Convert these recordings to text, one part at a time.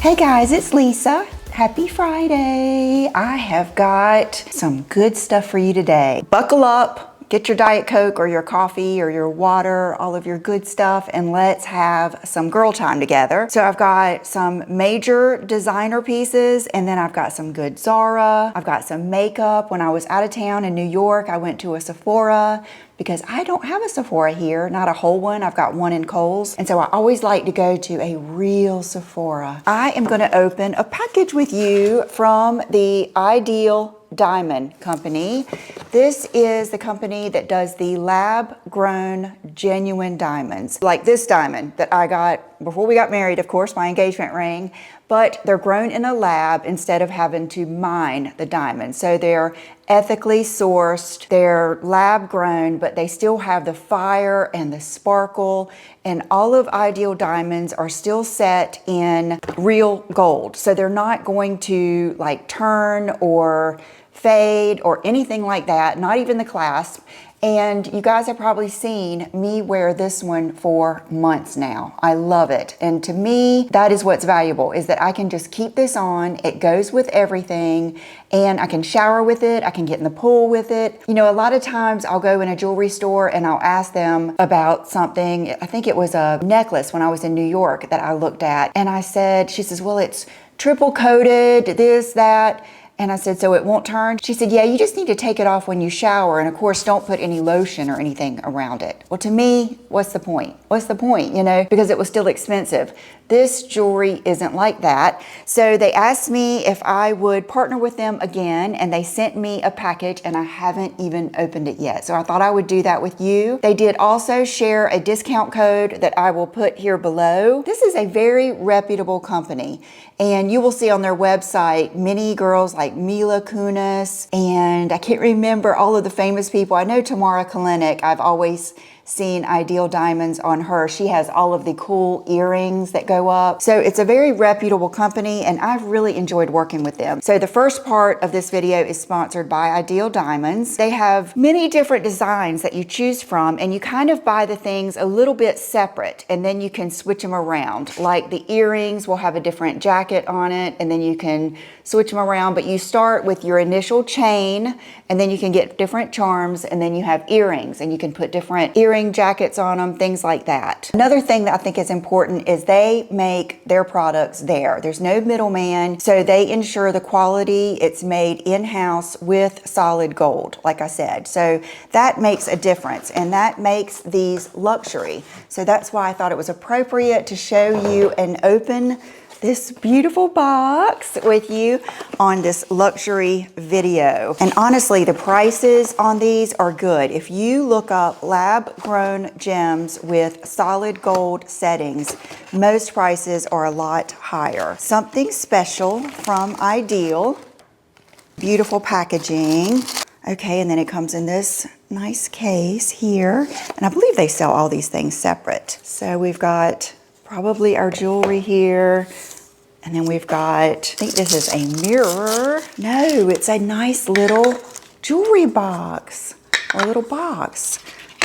Hey guys, it's Lisa. Happy Friday. I have got some good stuff for you today. Buckle up. Get your Diet Coke or your coffee or your water, all of your good stuff, and let's have some girl time together. So I've got some major designer pieces, and then I've got some good Zara. I've got some makeup. When I was out of town in New York, I went to a Sephora because I don't have a Sephora here, not a whole one. I've got one in Kohl's. And so I always like to go to a real Sephora. I am gonna open a package with you from the Idyl Diamond company. This is the company that does the lab-grown genuine diamonds. Like this diamond that I got before we got married, of course, my engagement ring, but they're grown in a lab instead of having to mine the diamonds. So they're ethically sourced, they're lab grown, but they still have the fire and the sparkle, and all of Idyl diamonds are still set in real gold. So they're not going to like turn or fade or anything like that, not even the clasp. And you guys have probably seen me wear this one for months now. I love it. And to me, that is what's valuable, is that I can just keep this on. It goes with everything, and I can shower with it. I can get in the pool with it. You know, a lot of times I'll go in a jewelry store and I'll ask them about something. I think it was a necklace when I was in New York that I looked at. And I said, she says, well, it's triple coated, this, that. And I said, so it won't turn? She said, yeah, you just need to take it off when you shower. And of course, don't put any lotion or anything around it. Well, to me, what's the point? What's the point, you know, because it was still expensive. This jewelry isn't like that. So they asked me if I would partner with them again, and they sent me a package, and I haven't even opened it yet. So I thought I would do that with you. They did also share a discount code that I will put here below. This is a very reputable company, and you will see on their website many girls like Mila Kunis, and I can't remember all of the famous people. I know Tamara Kalinick. I've always seen Idyl Diamonds on her. She has all of the cool earrings that go up. So it's a very reputable company, and I've really enjoyed working with them. So the first part of this video is sponsored by Idyl Diamonds. They have many different designs that you choose from, and you kind of buy the things a little bit separate, and then you can switch them around. Like the earrings will have a different jacket on it, and then you can switch them around, but you start with your initial chain, and then you can get different charms, and then you have earrings, and you can put different earring jackets on them, things like that. Another thing that I think is important is they make their products there. There's no middleman, so they ensure the quality. It's made in-house with solid gold, like I said. So that makes a difference, and that makes these luxury. So that's why I thought it was appropriate to show you and open this beautiful box with you on this luxury video. And honestly, the prices on these are good. If you look up lab-grown gems with solid gold settings, most prices are a lot higher. Something special from Idyl. Beautiful packaging. Okay, and then it comes in this nice case here. And I believe they sell all these things separate. So we've got probably our jewelry here. And then we've got, I think this is a mirror. No, it's a nice little jewelry box, or a little box.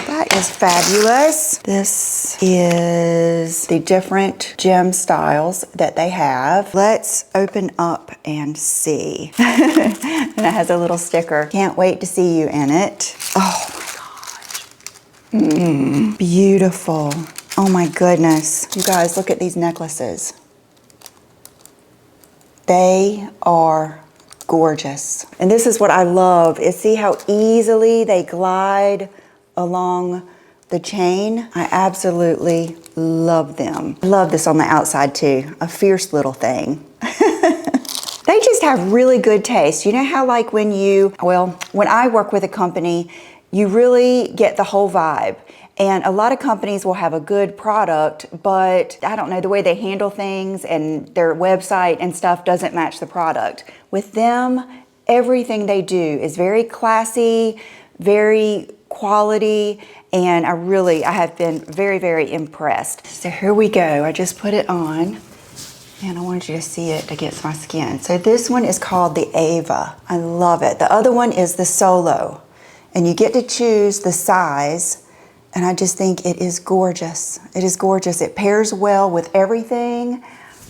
That is fabulous. This is the different gem styles that they have. Let's open up and see. And it has a little sticker. Can't wait to see you in it. Oh my gosh. Beautiful. Oh my goodness. You guys, look at these necklaces. They are gorgeous. And this is what I love, is see how easily they glide along the chain. I absolutely love them. I love this on the outside too, a fierce little thing. They just have really good taste. You know how like when I work with a company, you really get the whole vibe. And a lot of companies will have a good product, but I don't know, the way they handle things and their website and stuff doesn't match the product. With them, everything they do is very classy, very quality, and I have been very, very impressed. So here we go. I just put it on, and I wanted you to see it against my skin. So this one is called the Ava. I love it. The other one is the Solo, and you get to choose the size. And I just think it is gorgeous. It is gorgeous. It pairs well with everything.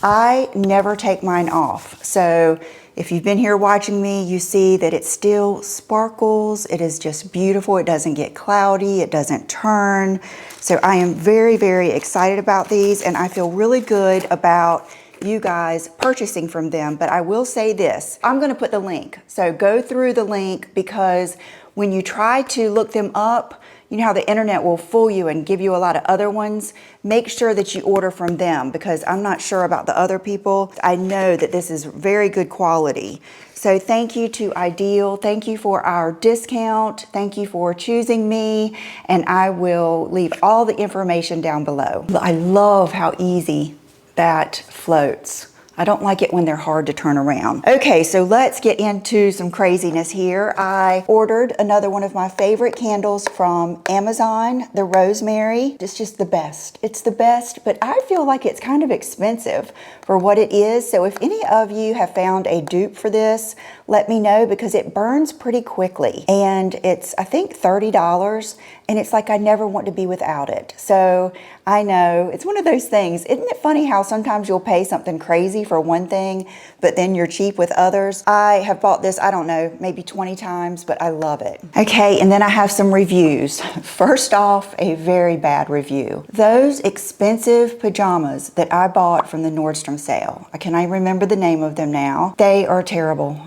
I never take mine off. So if you've been here watching me, you see that it still sparkles. It is just beautiful. It doesn't get cloudy. It doesn't turn. So I am very, very excited about these, and I feel really good about you guys purchasing from them. But I will say this, I'm going to put the link. So go through the link, because when you try to look them up, you know how the internet will fool you and give you a lot of other ones. Make sure that you order from them, because I'm not sure about the other people. I know that this is very good quality. So thank you to Idyl. Thank you for our discount. Thank you for choosing me. And I will leave all the information down below. I love how easy that floats. I don't like it when they're hard to turn around. Okay, so let's get into some craziness here. I ordered another one of my favorite candles from Amazon, the rosemary. It's just the best. It's the best, but I feel like it's kind of expensive for what it is. So if any of you have found a dupe for this, let me know, because it burns pretty quickly. And it's, I think, $30, and it's like I never want to be without it. So I know it's one of those things. Isn't it funny how sometimes you'll pay something crazy for one thing, but then you're cheap with others? I have bought this, I don't know, maybe 20 times, but I love it. Okay, and then I have some reviews. First off, a very bad review. Those expensive pajamas that I bought from the Nordstrom sale, I cannot remember the name of them now. They are terrible.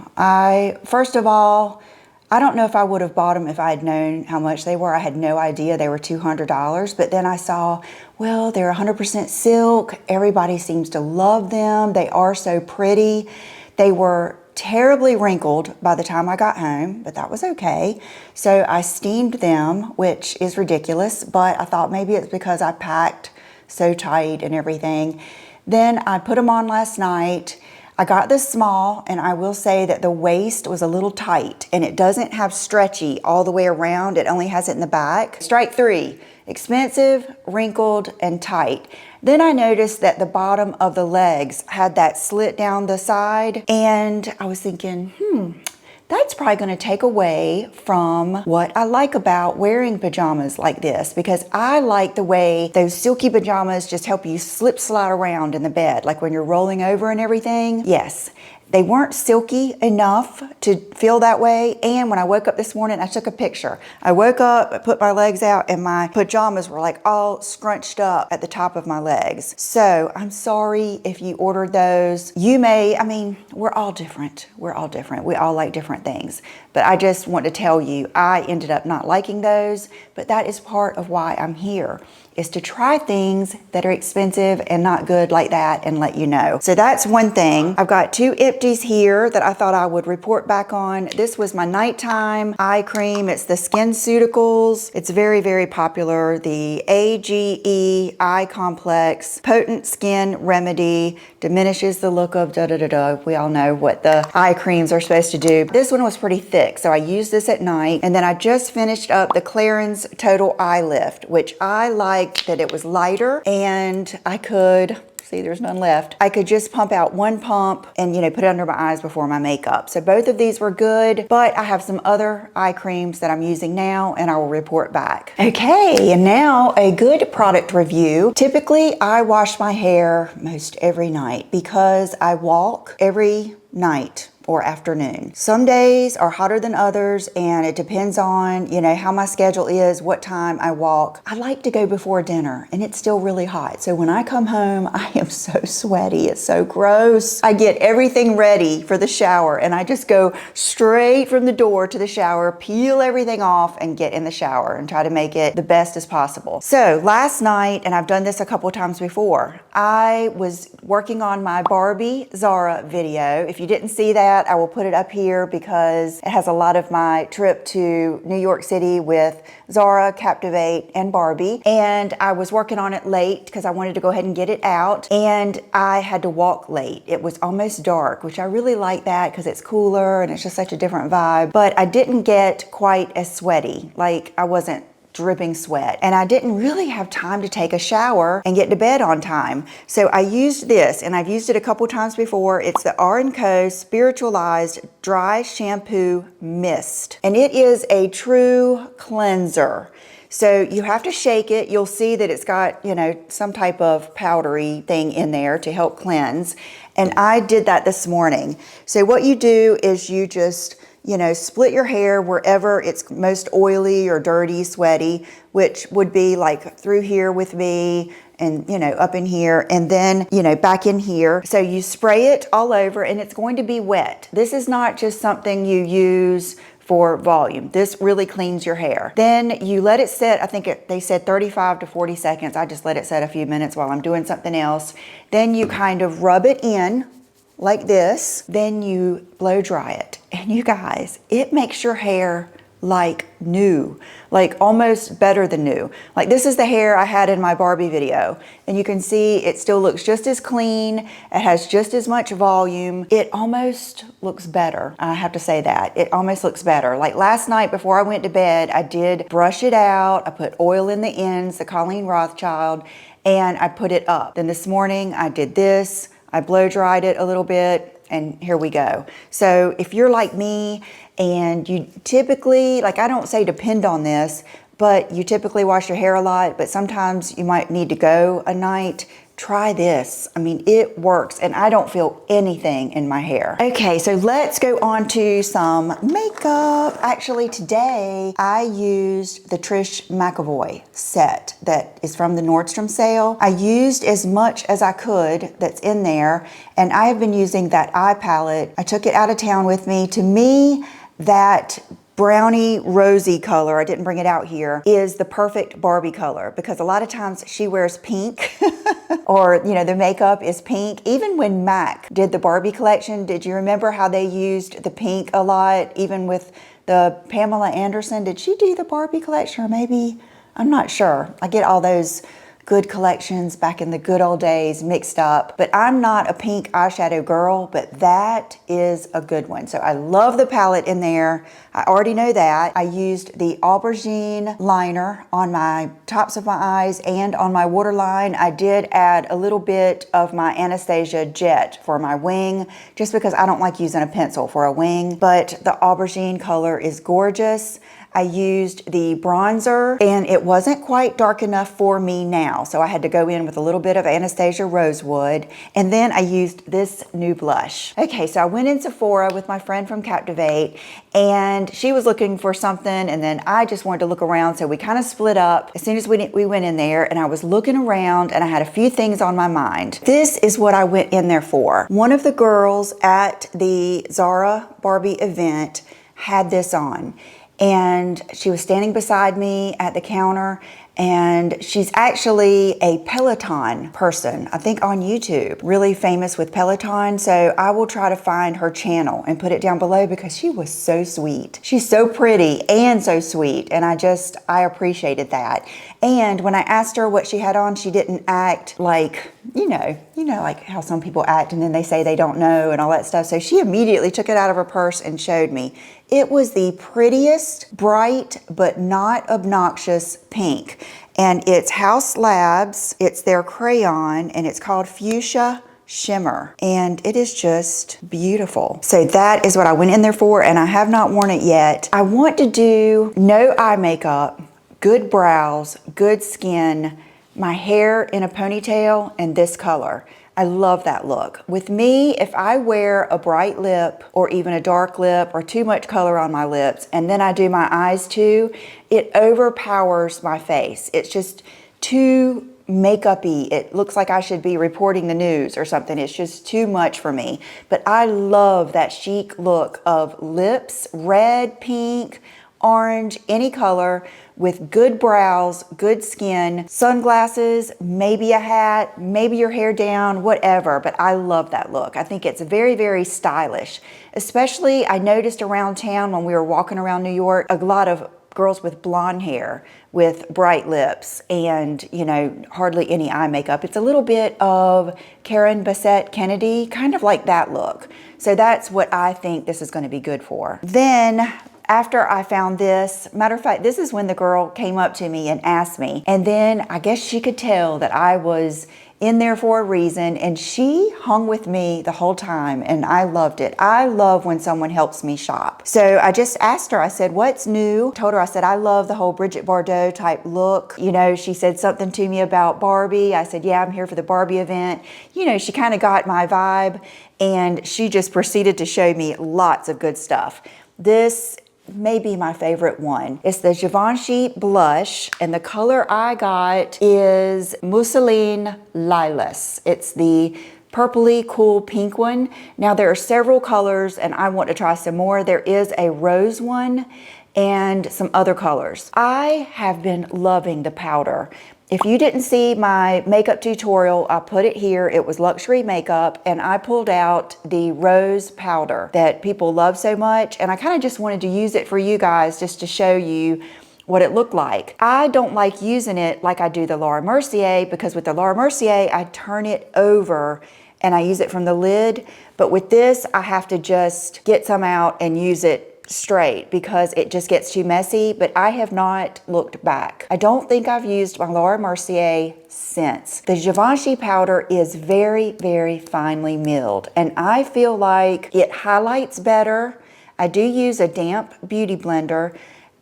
First of all, I don't know if I would have bought them if I had known how much they were. I had no idea they were $200, but then I saw, well, they're 100% silk. Everybody seems to love them. They are so pretty. They were terribly wrinkled by the time I got home, but that was okay. So I steamed them, which is ridiculous, but I thought maybe it's because I packed so tight and everything. Then I put them on last night. I got this small, and I will say that the waist was a little tight, and it doesn't have stretchy all the way around. It only has it in the back. Strike three, expensive, wrinkled, and tight. Then I noticed that the bottom of the legs had that slit down the side, and I was thinking, that's probably going to take away from what I like about wearing pajamas like this, because I like the way those silky pajamas just help you slip slide around in the bed, like when you're rolling over and everything. Yes, they weren't silky enough to feel that way. And when I woke up this morning, I took a picture. I woke up, I put my legs out, and my pajamas were like all scrunched up at the top of my legs. So I'm sorry if you ordered those. You may, I mean, we're all different. We're all different. We all like different things. But I just want to tell you, I ended up not liking those, but that is part of why I'm here, is to try things that are expensive and not good like that and let you know. So that's one thing. I've got two empties here that I thought I would report back on. This was my nighttime eye cream. It's the SkinCeuticals. It's very, very popular. The AGE Eye Complex Potent Skin Remedy, diminishes the look of da-da-da-da. We all know what the eye creams are supposed to do. This one was pretty thick, so I used this at night. And then I just finished up the Clarins Total Eye Lift, which I liked that it was lighter, and I could, see, there's none left. I could just pump out one pump and, you know, put it under my eyes before my makeup. So both of these were good, but I have some other eye creams that I'm using now, and I will report back. Okay, and now a good product review. Typically, I wash my hair most every night because I walk every night or afternoon. Some days are hotter than others, and it depends on, you know, how my schedule is, what time I walk. I like to go before dinner, and it's still really hot. So when I come home, I am so sweaty. It's so gross. I get everything ready for the shower, and I just go straight from the door to the shower, peel everything off, and get in the shower and try to make it the best as possible. So last night, and I've done this a couple of times before, I was working on my Barbie Zara video. If you didn't see that, I will put it up here because it has a lot of my trip to New York City with Zara, Captivate, and Barbie. And I was working on it late because I wanted to go ahead and get it out, and I had to walk late. It was almost dark, which I really like that because it's cooler and it's just such a different vibe. But I didn't get quite as sweaty. Like, I wasn't dripping sweat, and I didn't really have time to take a shower and get to bed on time. So I used this, and I've used it a couple times before. It's the R&Co Spiritualized Dry Shampoo Mist, and it is a true cleanser. So you have to shake it. You'll see that it's got, you know, some type of powdery thing in there to help cleanse. And I did that this morning. So what you do is you just, you know, split your hair wherever it's most oily or dirty, sweaty, which would be like through here with me and, you know, up in here, and then, you know, back in here. So you spray it all over and it's going to be wet. This is not just something you use for volume. This really cleans your hair. Then you let it sit. I think they said 35 to 40 seconds. I just let it sit a few minutes while I'm doing something else. Then you kind of rub it in like this. Then you blow dry it. And you guys, it makes your hair like new, like almost better than new. Like this is the hair I had in my Barbie video. And you can see it still looks just as clean. It has just as much volume. It almost looks better. I have to say that. It almost looks better. Like last night before I went to bed, I did brush it out. I put oil in the ends, the Colleen Rothschild, and I put it up. Then this morning I did this. I blow dried it a little bit, and here we go. So if you're like me and you typically, like I don't say depend on this, but you typically wash your hair a lot, but sometimes you might need to go a night, try this. I mean, it works and I don't feel anything in my hair. Okay, so let's go on to some makeup. Actually, today I used the Trish McEvoy set that is from the Nordstrom sale. I used as much as I could that's in there, and I have been using that eye palette. I took it out of town with me. To me, that brownie rosy color, I didn't bring it out here, is the perfect Barbie color, because a lot of times she wears pink or, you know, the makeup is pink. Even when MAC did the Barbie collection, did you remember how they used the pink a lot? Even with the Pamela Anderson, did she do the Barbie collection? Or maybe, I'm not sure. I get all those good collections back in the good old days mixed up, but I'm not a pink eyeshadow girl, but that is a good one. So I love the palette in there. I already know that. I used the aubergine liner on my tops of my eyes and on my waterline. I did add a little bit of my Anastasia Jet for my wing, just because I don't like using a pencil for a wing, but the aubergine color is gorgeous. I used the bronzer and it wasn't quite dark enough for me now, so I had to go in with a little bit of Anastasia Rosewood, and then I used this new blush. Okay, so I went in Sephora with my friend from Captivate, and she was looking for something, and then I just wanted to look around, so we kind of split up as soon as we went in there, and I was looking around and I had a few things on my mind. This is what I went in there for. One of the girls at the Zara Barbie event had this on, and she was standing beside me at the counter, and she's actually a Peloton person, I think on YouTube, really famous with Peloton. So I will try to find her channel and put it down below, because she was so sweet. She's so pretty and so sweet, and I appreciated that. And when I asked her what she had on, she didn't act like, you know, like how some people act and then they say they don't know and all that stuff. So she immediately took it out of her purse and showed me. It was the prettiest, bright, but not obnoxious pink. And it's House Labs, it's their crayon, and it's called Fuchsia Shimmer, and it is just beautiful. So that is what I went in there for, and I have not worn it yet. I want to do no eye makeup, good brows, good skin, my hair in a ponytail, and this color. I love that look. With me, if I wear a bright lip or even a dark lip or too much color on my lips, and then I do my eyes too, it overpowers my face. It's just too makeup-y. It looks like I should be reporting the news or something. It's just too much for me. But I love that chic look of lips, red, pink, orange, any color, with good brows, good skin, sunglasses, maybe a hat, maybe your hair down, whatever. But I love that look. I think it's very, very stylish. Especially, I noticed around town when we were walking around New York, a lot of girls with blonde hair with bright lips and, you know, hardly any eye makeup. It's a little bit of Karen Bassett Kennedy, kind of like that look. So that's what I think this is going to be good for. Then after I found this, matter of fact, this is when the girl came up to me and asked me, and then I guess she could tell that I was in there for a reason, and she hung with me the whole time, and I loved it. I love when someone helps me shop. So I just asked her, I said, what's new? Told her, I said, I love the whole Bridget Bardot type look. You know, she said something to me about Barbie. I said, yeah, I'm here for the Barbie event. You know, she kind of got my vibe, and she just proceeded to show me lots of good stuff. This may be my favorite one. It's the Givenchy blush, and the color I got is Mousseline Lilas. It's the purpley cool pink one. Now there are several colors and I want to try some more. There is a rose one and some other colors. I have been loving the powder. If you didn't see my makeup tutorial, I put it here. It was luxury makeup, and I pulled out the rose powder that people love so much, and I kind of just wanted to use it for you guys just to show you what it looked like. I don't like using it like I do the Laura Mercier, because with the Laura Mercier, I turn it over and I use it from the lid, but with this, I have to just get some out and use it straight because it just gets too messy, but I have not looked back. I don't think I've used my Laura Mercier since. The Givenchy powder is very, very finely milled, and I feel like it highlights better. I do use a damp beauty blender,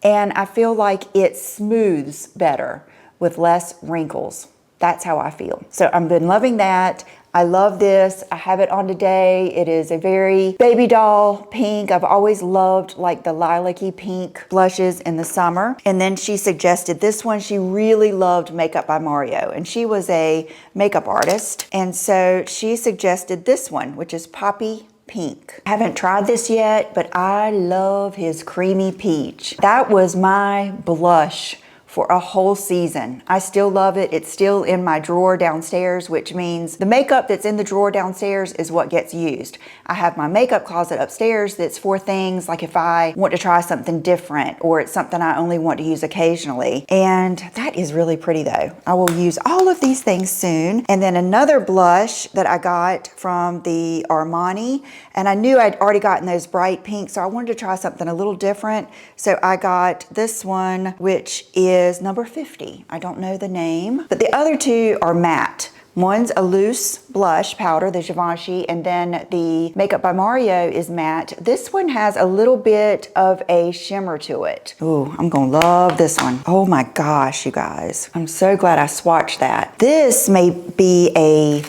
and I feel like it smooths better with less wrinkles. That's how I feel. So I've been loving that. I love this. I have it on today. It is a very baby doll pink. I've always loved like the lilac-y pink blushes in the summer. And then she suggested this one. She really loved Makeup by Mario, and she was a makeup artist. And so she suggested this one, which is Poppy Pink. I haven't tried this yet, but I love his creamy peach. That was my blush for a whole season. I still love it. It's still in my drawer downstairs, which means the makeup that's in the drawer downstairs is what gets used. I have my makeup closet upstairs that's for things like if I want to try something different or it's something I only want to use occasionally. And that is really pretty though. I will use all of these things soon. And then another blush that I got from the Armani, and I knew I'd already gotten those bright pinks, so I wanted to try something a little different. So I got this one, which is number 50. I don't know the name, but the other two are matte. One's a loose blush powder, the Givenchy, and then the Makeup by Mario is matte. This one has a little bit of a shimmer to it. Ooh, I'm gonna love this one. Oh my gosh, you guys. I'm so glad I swatched that. This may be a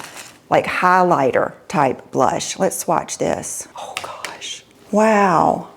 like highlighter type blush. Let's swatch this. Oh gosh. Wow.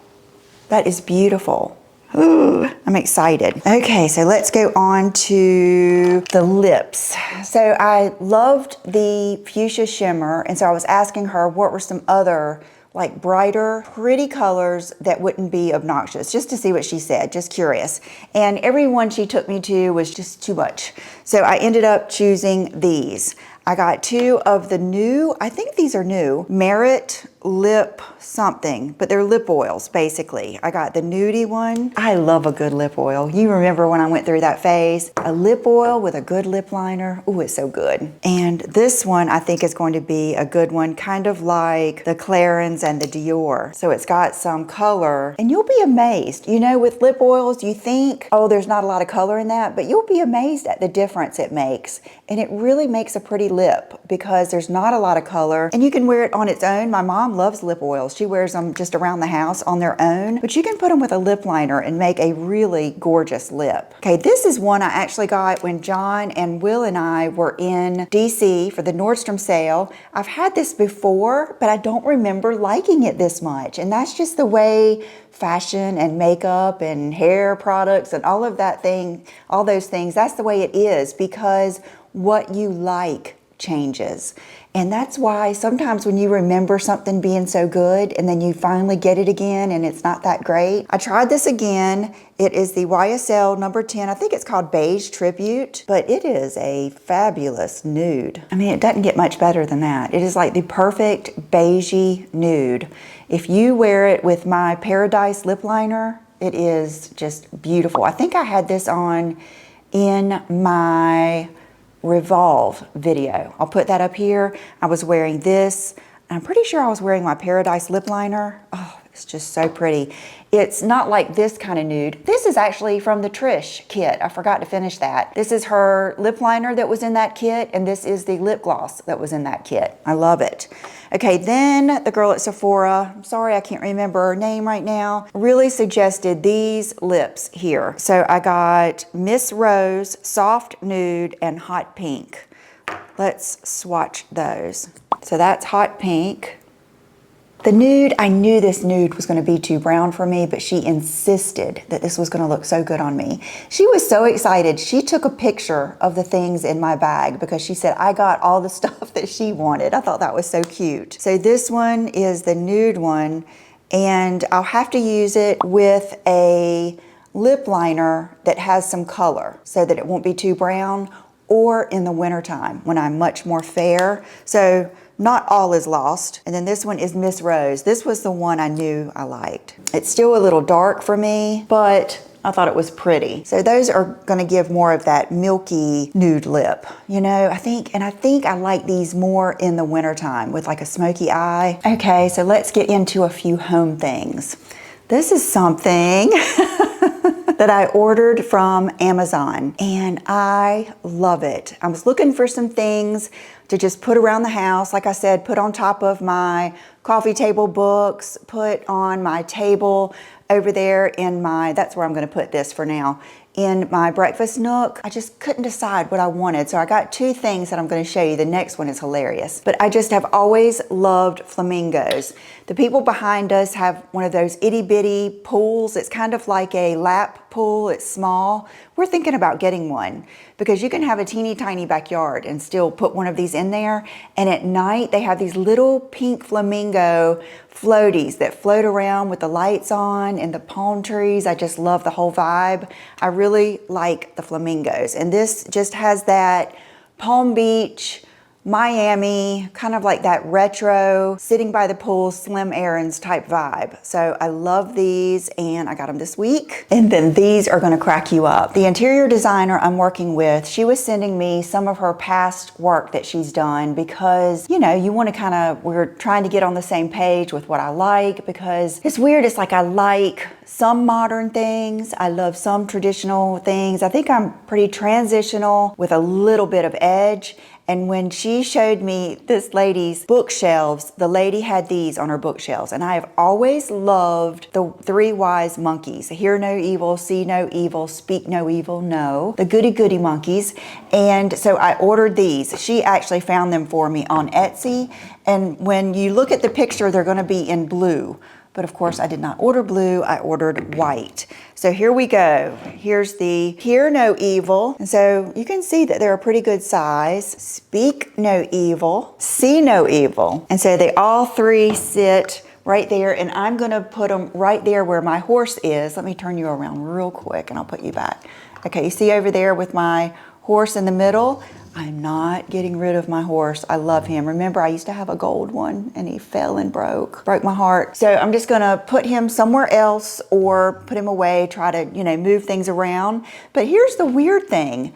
That is beautiful. Ooh, I'm excited. Okay, so let's go on to the lips. So I loved the fuchsia shimmer, and so I was asking her what were some other like brighter, pretty colors that wouldn't be obnoxious, just to see what she said, just curious. And every one she took me to was just too much. So I ended up choosing these. I got two of the new, I think these are new, Merit Lip something, but they're lip oils basically. I got the nudie one. I love a good lip oil. You remember when I went through that phase? A lip oil with a good lip liner. Ooh, it's so good. And this one I think is going to be a good one, kind of like the Clarins and the Dior. So it's got some color, and you'll be amazed. You know, with lip oils, you think, oh, there's not a lot of color in that, but you'll be amazed at the difference it makes. And it really makes a pretty lip because there's not a lot of color, and you can wear it on its own. My mom loves lip oils. She wears them just around the house on their own, but you can put them with a lip liner and make a really gorgeous lip. Okay, this is one I actually got when John and Will and I were in DC for the Nordstrom sale. I've had this before, but I don't remember liking it this much, and that's just the way fashion and makeup and hair products and all of that thing, all those things, that's the way it is, because what you like changes. And that's why sometimes when you remember something being so good and then you finally get it again and it's not that great. I tried this again. It is the YSL number 10. I think it's called Beige Tribute, but it is a fabulous nude. I mean, it doesn't get much better than that. It is like the perfect beigey nude. If you wear it with my Paradise lip liner, it is just beautiful. I think I had this on in my Revolve video. I'll put that up here. I was wearing this. I'm pretty sure I was wearing my Paradise lip liner. Oh, It's just so pretty. It's not like this kind of nude. This is actually from the Trish kit. I forgot to finish that. This is her lip liner that was in that kit, and this is the lip gloss that was in that kit. I love it. Okay, then the girl at Sephora, I'm sorry I can't remember her name right now, really suggested these lips here. So I got Miss Rose, Soft Nude, and Hot Pink. Let's swatch those. So that's Hot Pink. The nude, I knew this nude was going to be too brown for me, but she insisted that this was going to look so good on me. She was so excited. She took a picture of the things in my bag because she said I got all the stuff that she wanted. I thought that was so cute. So this one is the nude one, and I'll have to use it with a lip liner that has some color so that it won't be too brown, or in the wintertime when I'm much more fair. So not all is lost. And then this one is Miss Rose. This was the one I knew I liked. It's still a little dark for me, but I thought it was pretty. So those are gonna give more of that milky nude lip. You know, I think I like these more in the wintertime with like a smoky eye. Okay, so let's get into a few home things. This is something that I ordered from Amazon, and I love it. I was looking for some things to just put around the house. Like I said, put on top of my coffee table books, put on my table over there in my, that's where I'm gonna put this for now, in my breakfast nook. I just couldn't decide what I wanted. So I got two things that I'm gonna show you. The next one is hilarious. But I just have always loved flamingos. The people behind us have one of those itty bitty pools. It's kind of like a lap pool, it's small. We're thinking about getting one because you can have a teeny tiny backyard and still put one of these in there. And at night they have these little pink flamingo floaties that float around with the lights on and the palm trees. I just love the whole vibe. I really like the flamingos. And this just has that Palm Beach, Miami, kind of like that retro, sitting by the pool, Slim Aarons type vibe. So I love these, and I got them this week. And then these are gonna crack you up. The interior designer I'm working with, she was sending me some of her past work that she's done because, you know, you wanna we're trying to get on the same page with what I like, because it's weird, it's like I like some modern things, I love some traditional things. I think I'm pretty transitional with a little bit of edge. And when she showed me this lady's bookshelves, the lady had these on her bookshelves. And I have always loved the three wise monkeys. Hear no evil, see no evil, speak no evil, no. The goody goody monkeys. And so I ordered these. She actually found them for me on Etsy. And when you look at the picture, they're gonna be in blue. But of course I did not order blue, I ordered white. So here we go. Here's the Hear No Evil. And so you can see that they're a pretty good size. Speak No Evil, See No Evil. And so they all three sit right there, and I'm gonna put them right there where my horse is. Let me turn you around real quick and I'll put you back. Okay, you see over there with my horse in the middle? I'm not getting rid of my horse. I love him. Remember, I used to have a gold one and he fell and broke my heart. So I'm just gonna put him somewhere else or put him away, try to, you know, move things around. But here's the weird thing.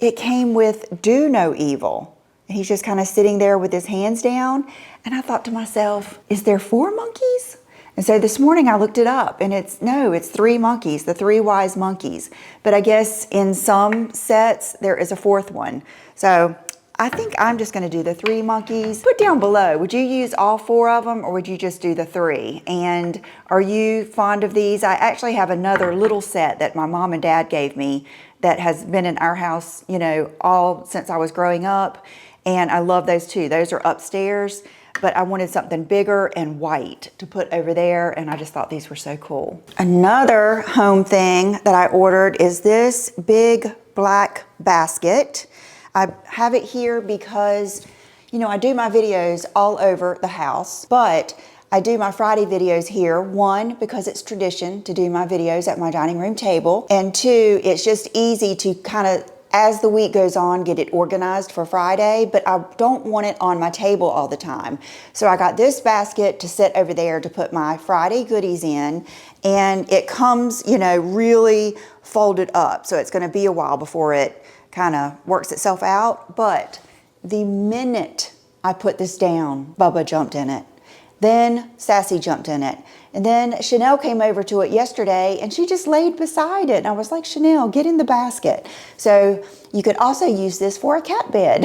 It came with Do No Evil. And he's just kind of sitting there with his hands down. And I thought to myself, is there 4 monkeys? And so this morning I looked it up, and it's 3 monkeys, the 3 wise monkeys. But I guess in some sets there is a 4th one. So I think I'm just gonna do the 3 monkeys. Put down below, would you use all 4 of them, or would you just do the 3? And are you fond of these? I actually have another little set that my mom and dad gave me that has been in our house, you know, all since I was growing up. And I love those too. Those are upstairs. But I wanted something bigger and white to put over there, and I just thought these were so cool. Another home thing that I ordered is this big black basket. I have it here because, you know, I do my videos all over the house, but I do my Friday videos here. 1, because it's tradition to do my videos at my dining room table, and 2, it's just easy to kind of, as the week goes on, get it organized for Friday, but I don't want it on my table all the time. So I got this basket to sit over there to put my Friday goodies in, and it comes, you know, really folded up. So it's gonna be a while before it kind of works itself out. But the minute I put this down, Bubba jumped in it. Then Sassy jumped in it. And then Chanel came over to it yesterday and she just laid beside it. And I was like, Chanel, get in the basket. So you could also use this for a cat bed.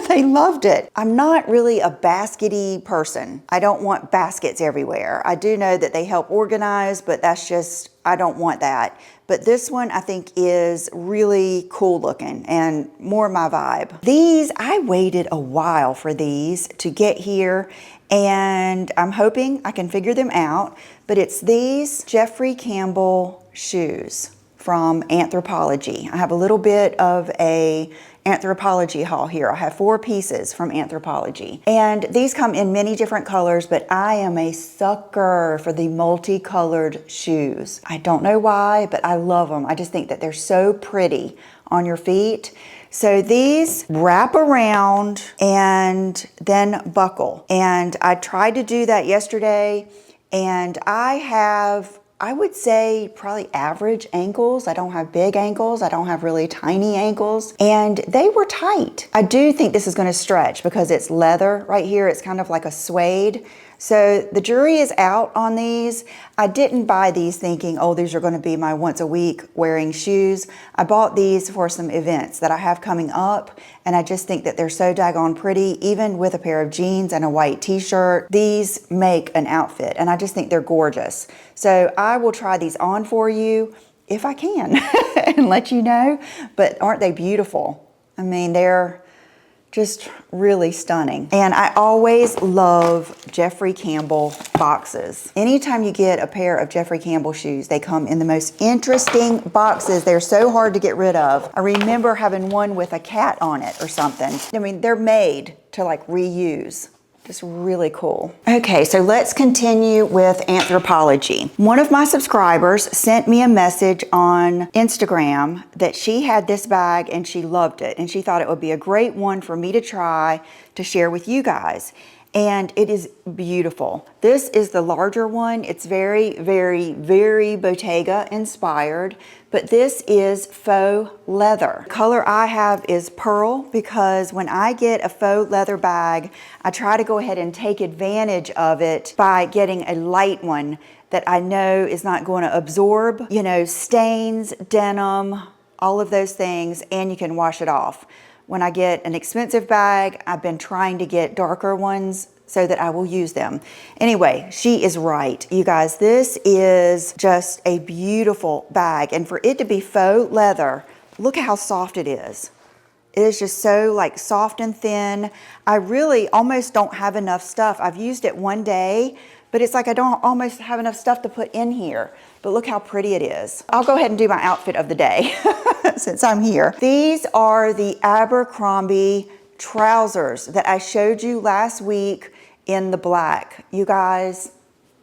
They loved it. I'm not really a baskety person. I don't want baskets everywhere. I do know that they help organize, but that's just, I don't want that. But this one I think is really cool looking and more my vibe. These, I waited a while for these to get here and I'm hoping I can figure them out. But it's these Jeffrey Campbell shoes from Anthropologie. I have a little bit of a Anthropologie haul here. I have 4 pieces from Anthropologie. And these come in many different colors, but I am a sucker for the multicolored shoes. I don't know why, but I love them. I just think that they're so pretty on your feet. So these wrap around and then buckle. And I tried to do that yesterday, and I have, I would say, probably average ankles. I don't have big ankles. I don't have really tiny ankles. And they were tight. I do think this is going to stretch because it's leather right here. It's kind of like a suede. So the jury is out on these. I didn't buy these thinking, oh, these are going to be my once a week wearing shoes. I bought these for some events that I have coming up, and I just think that they're so daggone pretty. Even with a pair of jeans and a white t-shirt, these make an outfit, and I just think they're gorgeous. So I will try these on for you if I can and let you know, but aren't they beautiful? I mean, they're just really stunning. And I always love Jeffrey Campbell boxes. Anytime you get a pair of Jeffrey Campbell shoes, they come in the most interesting boxes. They're so hard to get rid of. I remember having one with a cat on it or something. I mean, they're made to like reuse. Just really cool. Okay, so let's continue with Anthropologie. One of my subscribers sent me a message on Instagram that she had this bag and she loved it, and she thought it would be a great one for me to try to share with you guys. And it is beautiful. This is the larger one. It's very, very, very Bottega inspired, but this is faux leather. The color I have is pearl because when I get a faux leather bag, I try to go ahead and take advantage of it by getting a light one that I know is not going to absorb, you know, stains, denim, all of those things, and you can wash it off. When I get an expensive bag, I've been trying to get darker ones so that I will use them. Anyway, she is right. You guys, this is just a beautiful bag. And for it to be faux leather, look how soft it is. It is just so like soft and thin. I really almost don't have enough stuff. I've used it one day, but it's like I don't almost have enough stuff to put in here. But look how pretty it is. I'll go ahead and do my outfit of the day since I'm here. These are the Abercrombie trousers that I showed you last week in the black. You guys,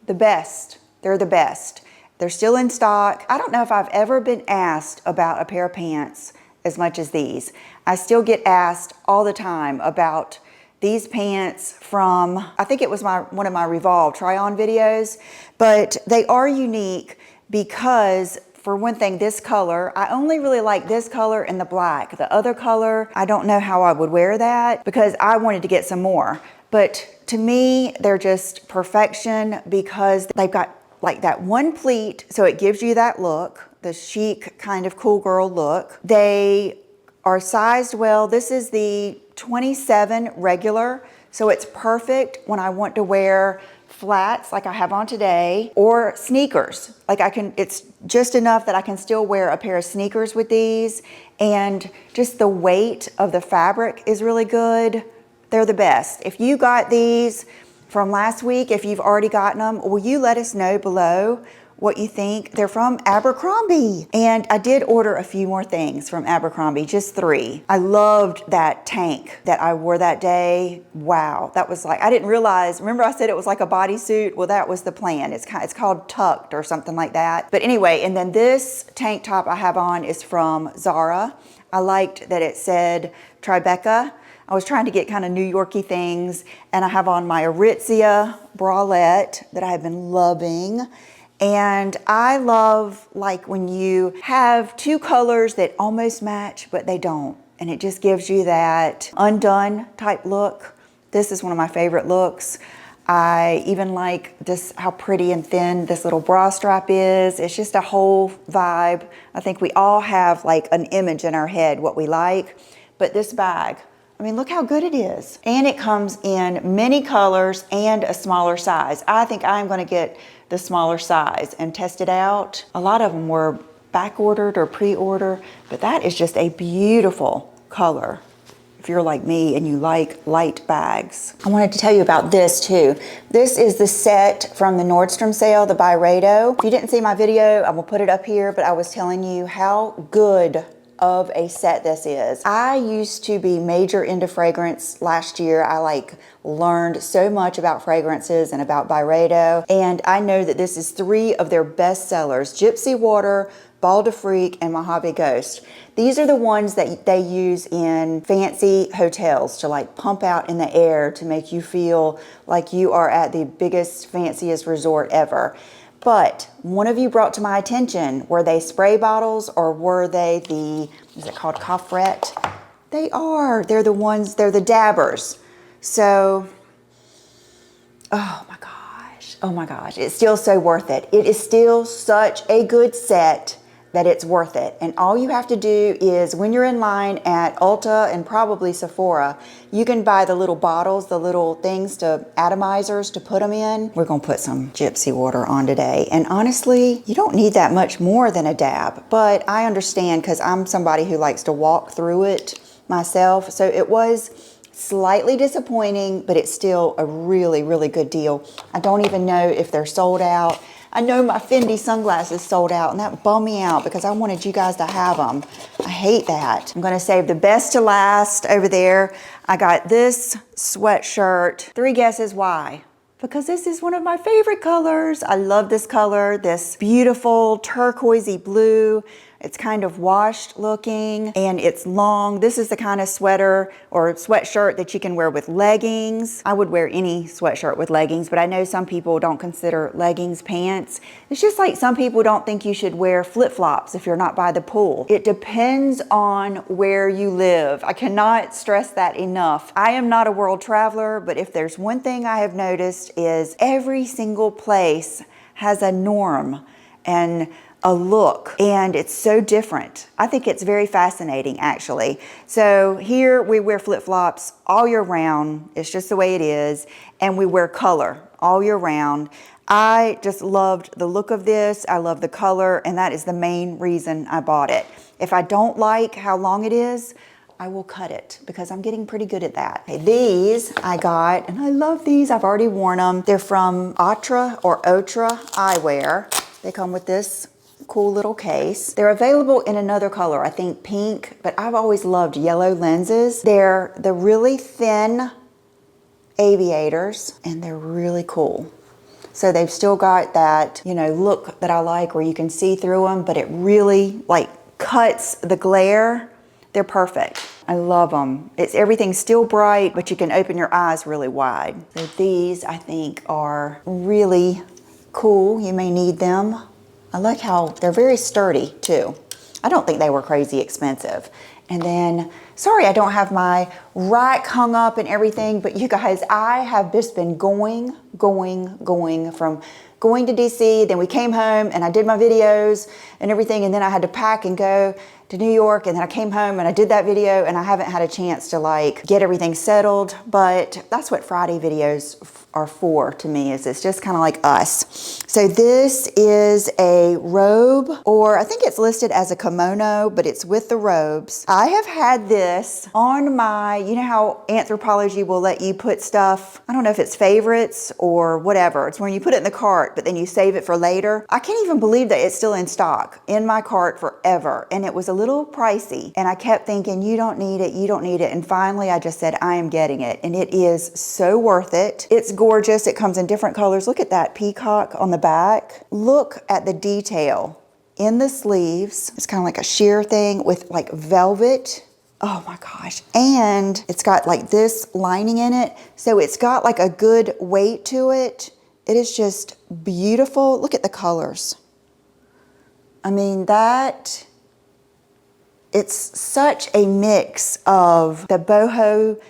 the best. They're the best. They're still in stock. I don't know if I've ever been asked about a pair of pants as much as these. I still get asked all the time about these pants from, I think it was one of my Revolve try-on videos, but they are unique because, for one thing, this color, I only really like this color and the black. The other color, I don't know how I would wear that because I wanted to get some more. But to me, they're just perfection because they've got like that one pleat, so it gives you that look, the chic kind of cool girl look. They are sized well. This is the 27 regular, so it's perfect when I want to wear flats like I have on today or sneakers. Like it's just enough that I can still wear a pair of sneakers with these, and just the weight of the fabric is really good. They're the best. If you got these from last week, if you've already gotten them, will you let us know below what you think? They're from Abercrombie. And I did order a few more things from Abercrombie, just 3. I loved that tank that I wore that day. Wow, that was like, I didn't realize, remember I said it was like a bodysuit? Well, that was the plan. It's called Tucked or something like that. But anyway, and then this tank top I have on is from Zara. I liked that it said Tribeca. I was trying to get kind of New Yorky things, and I have on my Aritzia bralette that I have been loving. And I love like when you have 2 colors that almost match, but they don't. And it just gives you that undone type look. This is one of my favorite looks. I even like this, how pretty and thin this little bra strap is. It's just a whole vibe. I think we all have like an image in our head what we like, but this bag, I mean, look how good it is. And it comes in many colors and a smaller size. I think I'm gonna get the smaller size and test it out. A lot of them were back ordered or pre-order, but that is just a beautiful color. If you're like me and you like light bags. I wanted to tell you about this too. This is the set from the Nordstrom sale, the Byredo. If you didn't see my video, I will put it up here, but I was telling you how good of a set this is. I used to be major into fragrance last year. I like learned so much about fragrances and about Byredo, and I know that this is 3 of their best sellers: Gypsy Water, Ball de Freak, and Mojave Ghost. These are the ones that they use in fancy hotels to like pump out in the air to make you feel like you are at the biggest, fanciest resort ever. But one of you brought to my attention, were they spray bottles or were they the, is it called coffret? They are, they're the ones, they're the dabbers. So, oh my gosh, it's still so worth it. It is still such a good set that it's worth it. And all you have to do is, when you're in line at Ulta and probably Sephora, you can buy the little bottles, the little things to atomizers to put them in. We're gonna put some Gypsy Water on today. And honestly, you don't need that much more than a dab, but I understand because I'm somebody who likes to walk through it myself. So it was slightly disappointing, but it's still a really, really good deal. I don't even know if they're sold out. I know my Fendi sunglasses sold out, and that bummed me out because I wanted you guys to have them. I hate that. I'm gonna save the best to last over there. I got this sweatshirt. 3 guesses why? Because this is one of my favorite colors. I love this color, this beautiful turquoisey blue. It's kind of washed looking and it's long. This is the kind of sweater or sweatshirt that you can wear with leggings. I would wear any sweatshirt with leggings, but I know some people don't consider leggings pants. It's just like some people don't think you should wear flip-flops if you're not by the pool. It depends on where you live. I cannot stress that enough. I am not a world traveler, but if there's one thing I have noticed is every single place has a norm and a look, and it's so different. I think it's very fascinating, actually. So here we wear flip-flops all year round. It's just the way it is. And we wear color all year round. I just loved the look of this. I love the color, and that is the main reason I bought it. If I don't like how long it is, I will cut it because I'm getting pretty good at that. Okay, these I got, and I love these. I've already worn them. They're from Atra or Otra Eyewear. They come with this cool little case. They're available in another color, I think pink, but I've always loved yellow lenses. They're the really thin aviators and they're really cool. So they've still got that, you know, look that I like where you can see through them, but it really like cuts the glare. They're perfect. I love them. Everything's still bright, but you can open your eyes really wide. So these I think are really cool. You may need them. I like how they're very sturdy too. I don't think they were crazy expensive. And then, sorry I don't have my rack hung up and everything, but you guys, I have just been going from going to DC, then we came home and I did my videos and everything, and then I had to pack and go to New York, and then I came home and I did that video, and I haven't had a chance to like get everything settled, but that's what Friday videos are for to me, is it's just kind of like us. So this is a robe, or I think it's listed as a kimono, but it's with the robes. I have had this on my, you know how Anthropologie will let you put stuff, I don't know if it's favorites or whatever. It's when you put it in the cart, but then you save it for later. I can't even believe that it's still in stock in my cart forever. And it was a little pricey. And I kept thinking, you don't need it, you don't need it. And finally I just said, I am getting it. And it is so worth it. It's gorgeous. It comes in different colors. Look at that peacock on the back. Look at the detail in the sleeves. It's kind of like a sheer thing with like velvet. Oh my gosh. And it's got like this lining in it. So it's got like a good weight to it. It is just beautiful. Look at the colors. I mean, it's such a mix of the boho,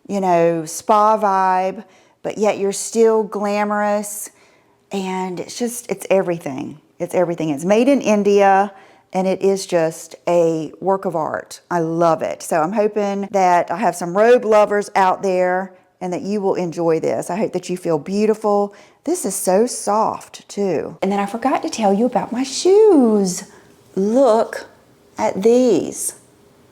you know, spa vibe, but yet you're still glamorous. And it's everything. It's everything. It's made in India, and it is just a work of art. I love it. So I'm hoping that I have some robe lovers out there and that you will enjoy this. I hope that you feel beautiful. This is so soft too. And then I forgot to tell you about my shoes. Look at these.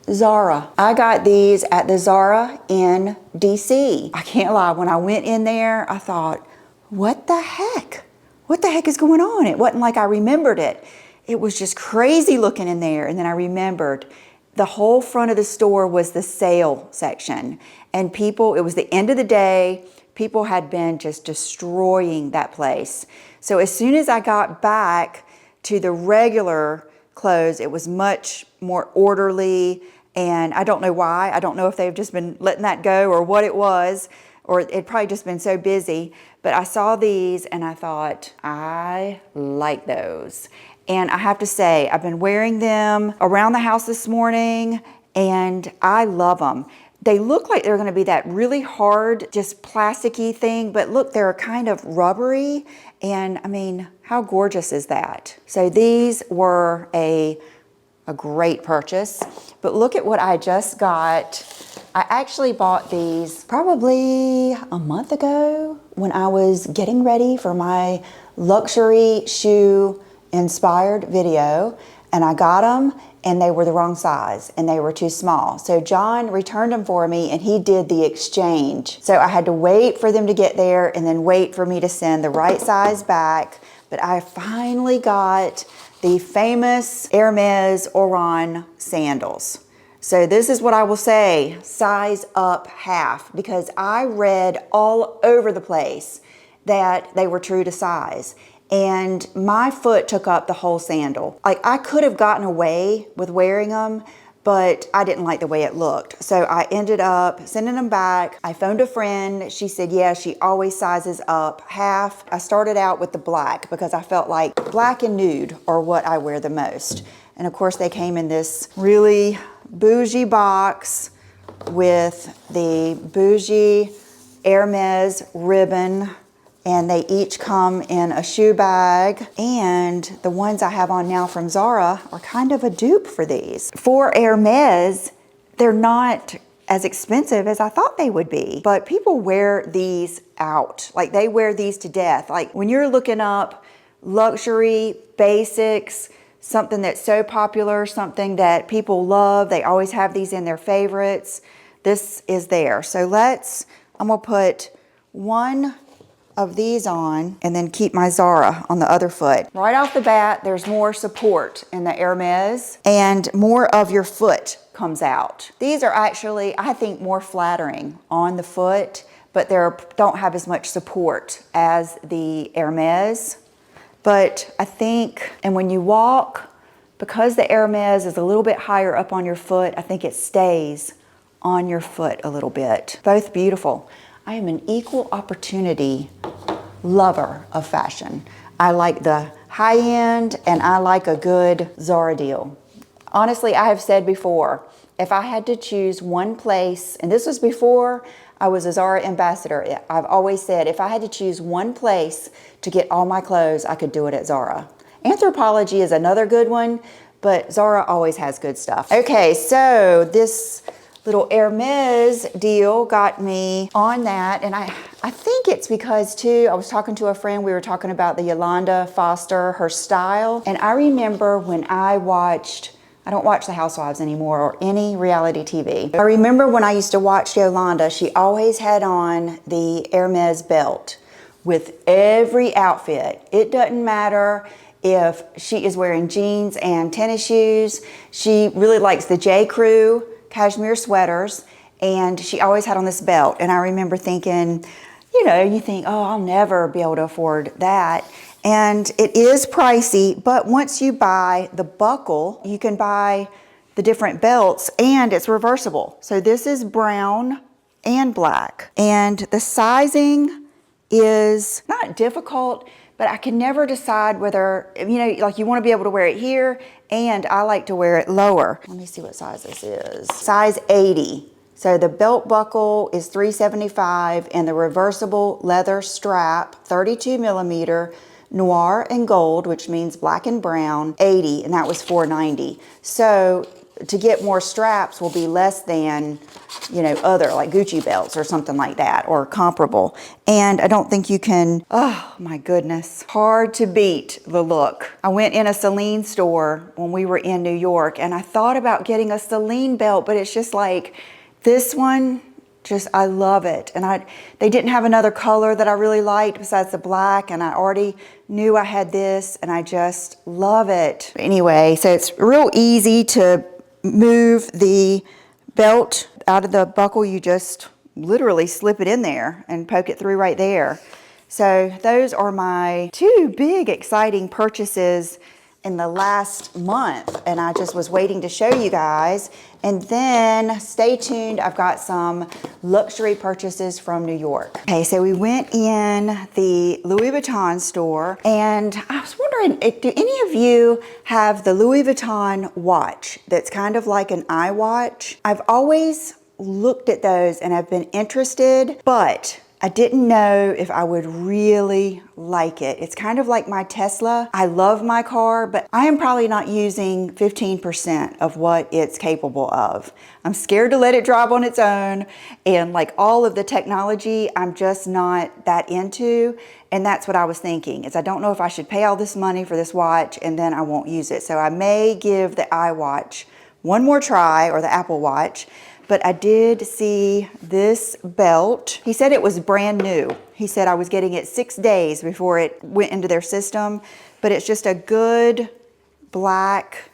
Zara. I got these at the Zara in DC. I can't lie, when I went in there, I thought, what the heck? What the heck is going on? It wasn't like I remembered it. It was just crazy looking in there. And then I remembered the whole front of the store was the sale section. And people, it was the end of the day, people had been just destroying that place. So as soon as I got back to the regular clothes, it was much more orderly. And I don't know why. I don't know if they've just been letting that go or what it was, or it probably just been so busy. But I saw these and I thought, I like those. And I have to say, I've been wearing them around the house this morning and I love them. They look like they're gonna be that really hard, just plasticky thing, but look, they're kind of rubbery. And I mean, how gorgeous is that? So these were a great purchase, but look at what I just got. I actually bought these probably a month ago when I was getting ready for my luxury shoe inspired video, and I got them and they were the wrong size and they were too small. So John returned them for me and he did the exchange. So I had to wait for them to get there and then wait for me to send the right size back. But I finally got the famous Hermes Oran sandals. So this is what I will say, size up half, because I read all over the place that they were true to size. And my foot took up the whole sandal. Like, I could have gotten away with wearing them, but I didn't like the way it looked. So I ended up sending them back. I phoned a friend. She said, yeah, she always sizes up half. I started out with the black because I felt like black and nude are what I wear the most. And of course they came in this really bougie box with the bougie Hermes ribbon, and they each come in a shoe bag. And the ones I have on now from Zara are kind of a dupe for these. For Hermes, they're not as expensive as I thought they would be, but people wear these out. Like, they wear these to death. Like, when you're looking up luxury basics, something that's so popular, something that people love, they always have these in their favorites, this is there. So I'm gonna put one of these on and then keep my Zara on the other foot. Right off the bat, there's more support in the Hermes and more of your foot comes out. These are actually, I think, more flattering on the foot, but they don't have as much support as the Hermes. But I think, and when you walk, because the Hermes is a little bit higher up on your foot, I think it stays on your foot a little bit. Both beautiful. I am an equal opportunity lover of fashion. I like the high end and I like a good Zara deal. Honestly, I have said before, if I had to choose one place, and this was before I was a Zara ambassador, I've always said if I had to choose one place to get all my clothes, I could do it at Zara. Anthropologie is another good one, but Zara always has good stuff. Okay, so this little Hermes deal got me on that, and I think it's because too, I was talking to a friend, we were talking about the Yolanda Foster, her style, and I remember when I don't watch the Housewives anymore or any reality TV. I remember when I used to watch Yolanda, she always had on the Hermes belt with every outfit. It doesn't matter if she is wearing jeans and tennis shoes. She really likes the J. Crew cashmere sweaters, and she always had on this belt. And I remember thinking, you think, oh, I'll never be able to afford that. And it is pricey, but once you buy the buckle, you can buy the different belts, and it's reversible. So this is brown and black. And the sizing is not difficult, but I can never decide whether, like, you want to be able to wear it here, and I like to wear it lower. Let me see what size this is. Size 80. So the belt buckle is $375 and the reversible leather strap, 32 millimeter, noir and gold, which means black and brown, $80, and that was $490. So to get more straps will be less than, you know, other like Gucci belts or something like that, or comparable. And I don't think you can, oh my goodness, hard to beat the look. I went in a Celine store when we were in New York and I thought about getting a Celine belt, but it's just like this one, just, I love it. And they didn't have another color that I really liked besides the black, and I already knew I had this and I just love it. Anyway, so it's real easy to move the belt out of the buckle. You just literally slip it in there and poke it through right there. So those are my two big exciting purchases in the last month, and I just was waiting to show you guys. And then stay tuned, I've got some luxury purchases from New York. Okay, so we went in the Louis Vuitton store, and I was wondering, do any of you have the Louis Vuitton watch that's kind of like an iWatch? I've always looked at those and I've been interested, but I didn't know if I would really like it. It's kind of like my Tesla. I love my car, but I am probably not using 15% of what it's capable of. I'm scared to let it drive on its own, and like all of the technology, I'm just not that into. And that's what I was thinking, is I don't know if I should pay all this money for this watch and then I won't use it. So I may give the iWatch one more try, or the Apple Watch. But I did see this belt. He said it was brand new. He said I was getting it 6 days before it went into their system, but it's just a good black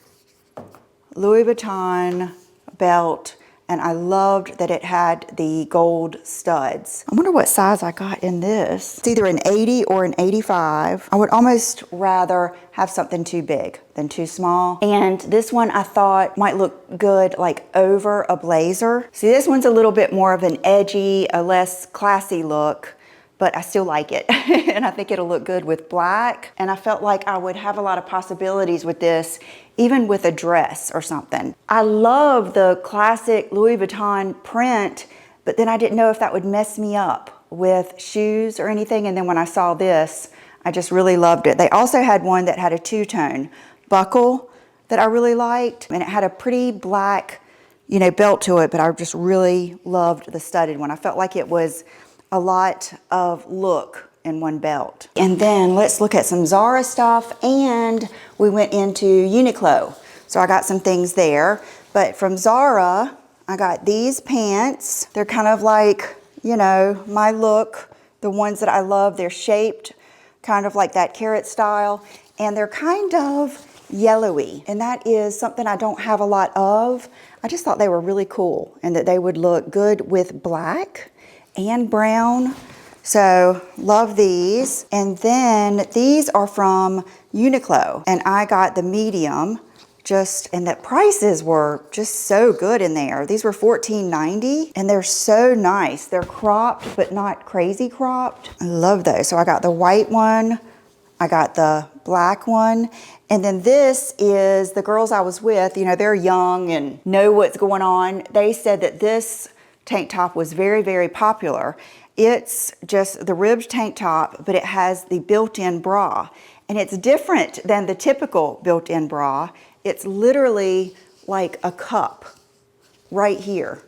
Louis Vuitton belt, and I loved that it had the gold studs. I wonder what size I got in this. It's either an 80 or an 85. I would almost rather have something too big than too small. And this one I thought might look good like over a blazer. See, this one's a little bit more of an edgy, a less classy look, but I still like it. And I think it'll look good with black. And I felt like I would have a lot of possibilities with this, even with a dress or something. I love the classic Louis Vuitton print, but then I didn't know if that would mess me up with shoes or anything. And then when I saw this, I just really loved it. They also had one that had a two-tone buckle that I really liked, and it had a pretty black, you know, belt to it, but I just really loved the studded one. I felt like it was a lot of look in one belt. And then let's look at some Zara stuff, and we went into Uniqlo. So I got some things there, but from Zara, I got these pants. They're kind of like, you know, my look, the ones that I love. They're shaped kind of like that carrot style, and they're kind of yellowy, and that is something I don't have a lot of. I just thought they were really cool and that they would look good with black and brown. So love these. And then these are from Uniqlo, and I got the medium, and the prices were just so good in there. These were $14.90, and they're so nice. They're cropped, but not crazy cropped. I love those. So I got the white one, I got the black one, and then this is the girls I was with. You know, they're young and know what's going on. They said that this tank top was very, very popular. It's just the ribbed tank top, but it has the built-in bra, and it's different than the typical built-in bra. It's literally like a cup right here.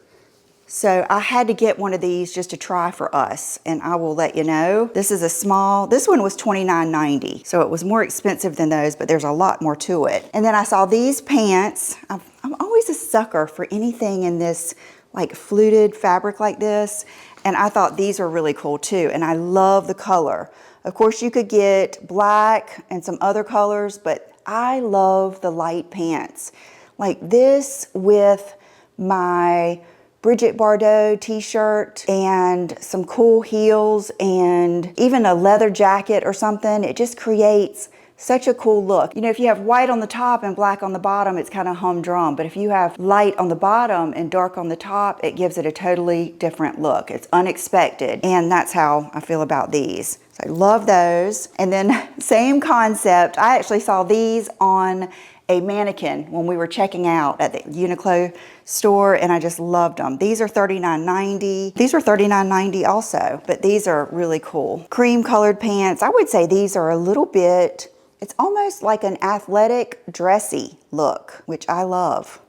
So I had to get one of these just to try for us, and I will let you know. This is a small, this one was $29.90, so it was more expensive than those, but there's a lot more to it. And then I saw these pants. I'm always a sucker for anything in this like fluted fabric like this, and I thought these are really cool too, and I love the color. Of course, you could get black and some other colors, but I love the light pants. Like this with my Bridget Bardot t-shirt and some cool heels and even a leather jacket or something. It just creates such a cool look. You know, if you have white on the top and black on the bottom, it's kind of humdrum. But if you have light on the bottom and dark on the top, it gives it a totally different look. It's unexpected. And that's how I feel about these. So I love those. And then same concept. I actually saw these on a mannequin when we were checking out at the Uniqlo store, and I just loved them. These are $39.90. These are $39.90 also, but these are really cool. Cream colored pants. I would say these are a little bit, it's almost like an athletic dressy look, which I love.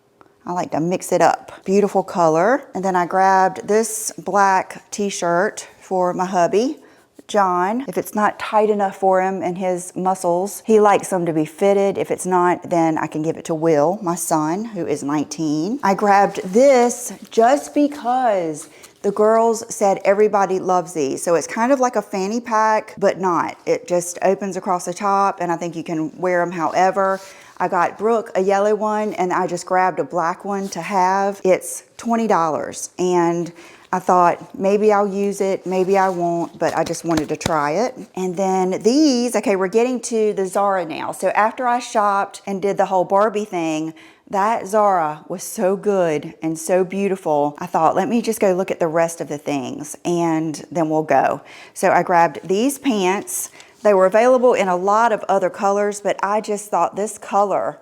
I like to mix it up. Beautiful color. And then I grabbed this black t-shirt for my hubby, John. If it's not tight enough for him and his muscles, he likes them to be fitted. If it's not, then I can give it to Will, my son, who is 19. I grabbed this just because the girls said everybody loves these. So it's kind of like a fanny pack, but not. It just opens across the top, and I think you can wear them however. I got Brooke a yellow one, and I just grabbed a black one to have. It's $20, and I thought maybe I'll use it, maybe I won't, but I just wanted to try it. And then these, okay, we're getting to the Zara now. So after I shopped and did the whole Barbie thing, that Zara was so good and so beautiful. I thought, let me just go look at the rest of the things and then we'll go. So I grabbed these pants. They were available in a lot of other colors, but I just thought this color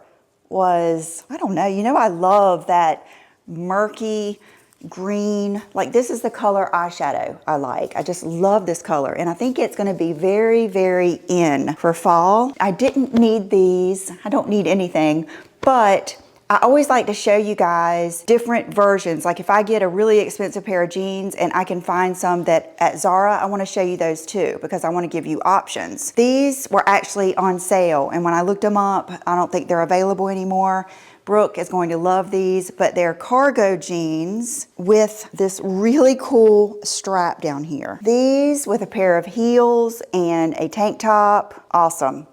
was, I don't know, you know, I love that murky green. Like, this is the color eyeshadow I like. I just love this color, and I think it's going to be very, very in for fall. I didn't need these. I don't need anything, but I always like to show you guys different versions. Like if I get a really expensive pair of jeans and I can find some that at Zara, I want to show you those too, because I want to give you options. These were actually on sale, and when I looked them up, I don't think they're available anymore. Brooke is going to love these, but they're cargo jeans with this really cool strap down here. These with a pair of heels and a tank top, awesome.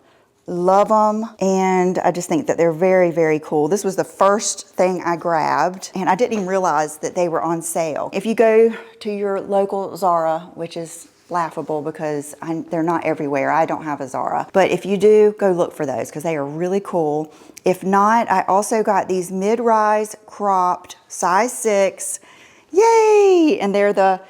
Love them, and I just think that they're very, very cool. This was the first thing I grabbed, and I didn't even realize that they were on sale. If you go to your local Zara, which is laughable because they're not everywhere. I don't have a Zara, but if you do, go look for those because they are really cool. If not, I also got these mid-rise cropped size 6. Yay! And they're the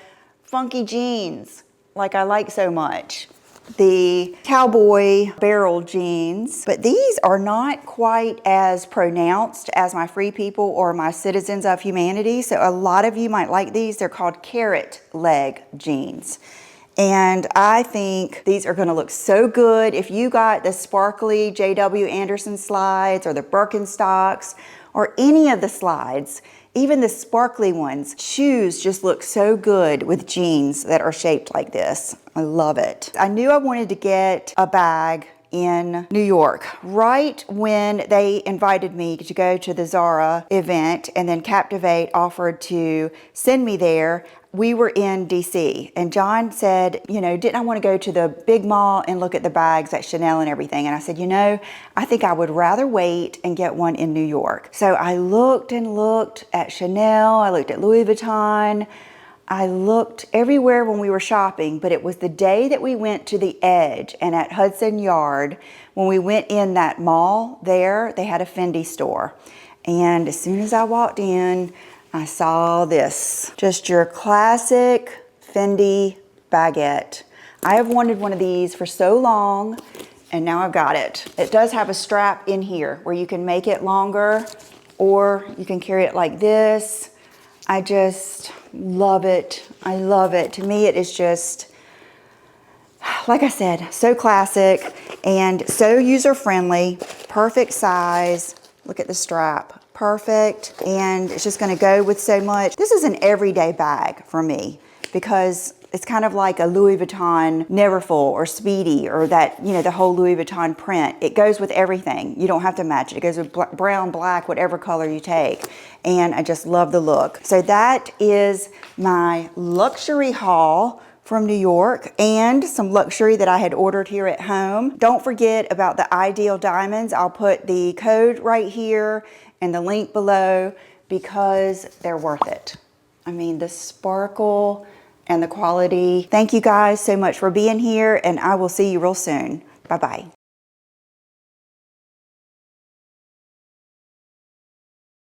funky jeans like I like so much. The cowboy barrel jeans, but these are not quite as pronounced as my Free People or my Citizens of Humanity. So a lot of you might like these. They're called carrot leg jeans. And I think these are gonna look so good. If you got the sparkly J.W. Anderson slides or the Birkenstocks or any of the slides, even the sparkly ones, shoes just look so good with jeans that are shaped like this. I love it. I knew I wanted to get a bag in New York right when they invited me to go to the Zara event, and then Captivate offered to send me there. We were in DC, and John said, you know, didn't I want to go to the big mall and look at the bags at Chanel and everything? And I said, you know, I think I would rather wait and get one in New York. So I looked and looked at Chanel, I looked at Louis Vuitton, I looked everywhere when we were shopping, but it was the day that we went to the Edge and at Hudson Yard, when we went in that mall there, they had a Fendi store. And as soon as I walked in, I saw this, just your classic Fendi baguette. I have wanted one of these for so long, and now I've got it. It does have a strap in here where you can make it longer, or you can carry it like this. I just love it. I love it. To me, it is just, like I said, so classic and so user-friendly, perfect size. Look at the strap. Perfect, and it's just going to go with so much. This is an everyday bag for me because it's kind of like a Louis Vuitton Neverfull or Speedy, or that, you know, the whole Louis Vuitton print. It goes with everything. You don't have to match it. It goes with brown, black, whatever color you take. And I just love the look. So that is my luxury haul from New York, and some luxury that I had ordered here at home. Don't forget about the Idyl Diamonds. I'll put the code right here and the link below because they're worth it. I mean, the sparkle and the quality. Thank you guys so much for being here, and I will see you real soon. Bye-bye.